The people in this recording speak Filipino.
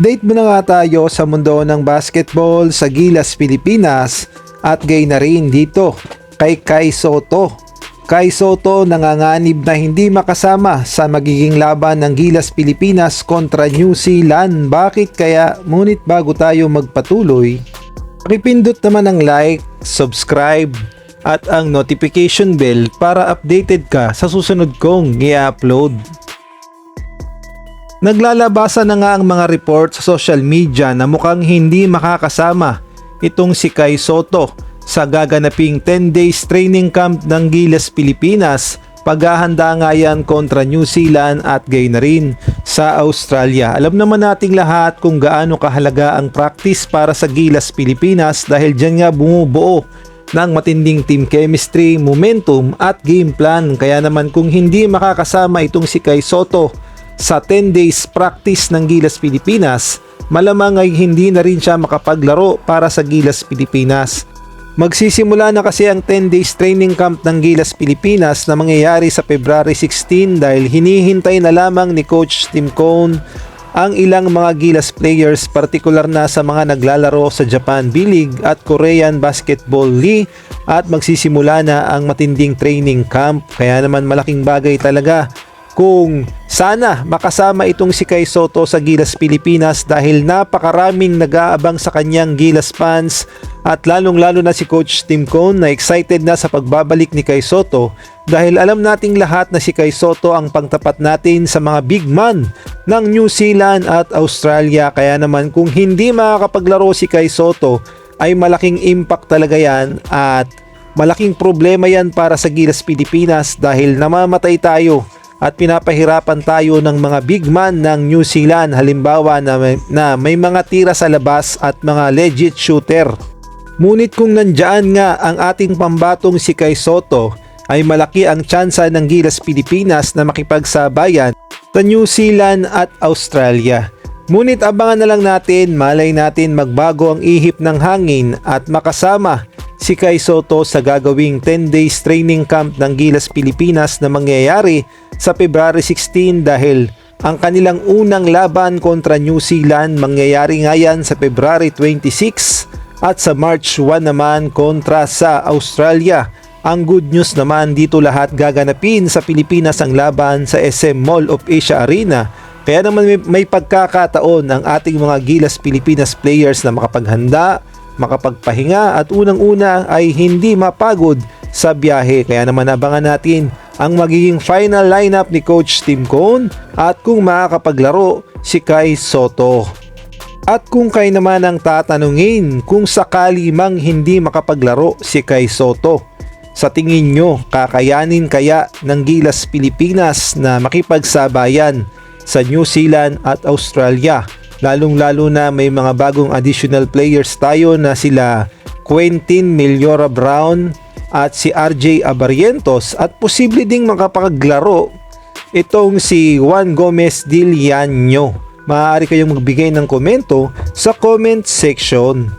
Update muna nga tayo sa mundo ng basketball sa Gilas, Pilipinas at gay na rin dito kay Kai Sotto. Kai Sotto nanganganib na hindi makasama sa magiging laban ng Gilas, Pilipinas kontra New Zealand. Bakit kaya? Ngunit bago tayo magpatuloy, pakipindot naman ang like, subscribe at ang notification bell para updated ka sa susunod kong i-upload. Naglalabasa na nga ang mga report sa social media na mukhang hindi makakasama itong si Kai Sotto sa gaganaping 10 days training camp ng Gilas, Pilipinas. Paghahanda nga yan kontra New Zealand at gayon na rin sa Australia. Alam naman nating lahat kung gaano kahalaga ang practice para sa Gilas, Pilipinas dahil dyan nga bumubuo ng matinding team chemistry, momentum at game plan. Kaya naman kung hindi makakasama itong si Kai Sotto sa 10 days practice ng Gilas, Pilipinas, malamang ay hindi na rin siya makapaglaro para sa Gilas, Pilipinas. Magsisimula na kasi ang 10 days training camp ng Gilas, Pilipinas na mangyayari sa February 16 dahil hinihintay na lamang ni Coach Tim Cone ang ilang mga Gilas players, partikular na sa mga naglalaro sa Japan B-League at Korean Basketball League, at magsisimula na ang matinding training camp. Kaya naman malaking bagay talaga kung sana makasama itong si Kai Sotto sa Gilas, Pilipinas dahil napakaraming nag-aabang sa kanyang Gilas fans at lalong-lalo na si Coach Tim Cone na excited na sa pagbabalik ni Kai Sotto dahil alam nating lahat na si Kai Sotto ang pangtapat natin sa mga big man ng New Zealand at Australia. Kaya naman kung hindi makakapaglaro si Kai Sotto ay malaking impact talaga yan at malaking problema yan para sa Gilas, Pilipinas dahil namamatay tayo at pinapahirapan tayo ng mga big man ng New Zealand, halimbawa na may mga tira sa labas at mga legit shooter. Ngunit kung nandyan nga ang ating pambatong si Kai Sotto, ay malaki ang tsansa ng Gilas, Pilipinas na makipagsabayan sa New Zealand at Australia. Ngunit abangan na lang natin, malay natin magbago ang ihip ng hangin at makasama si Kai Sotto sa gagawing 10 days training camp ng Gilas, Pilipinas na mangyayari sa February 16 dahil ang kanilang unang laban kontra New Zealand mangyayari nga yan sa February 26 at sa March 1 naman kontra sa Australia. Ang good news naman dito, lahat gaganapin sa Pilipinas ang laban sa SM Mall of Asia Arena. Kaya naman may pagkakataon ang ating mga Gilas, Pilipinas players na makapaghanda, makapagpahinga at unang-una ay hindi mapagod sa biyahe. Kaya naman abangan natin ang magiging final lineup ni Coach Tim Cone at kung makakapaglaro si Kai Sotto. At kung kayo naman ang tatanungin kung sakali mang hindi makapaglaro si Kai Sotto, sa tingin nyo kakayanin kaya ng Gilas, Pilipinas na makipagsabayan sa New Zealand at Australia? Lalong-lalo na may mga bagong additional players tayo na sila Quentin Meliora Brown at si RJ Abarientos at posible ding makapaglaro itong si Juan Gomez Diliano. Maaari kayong magbigay ng komento sa comment section.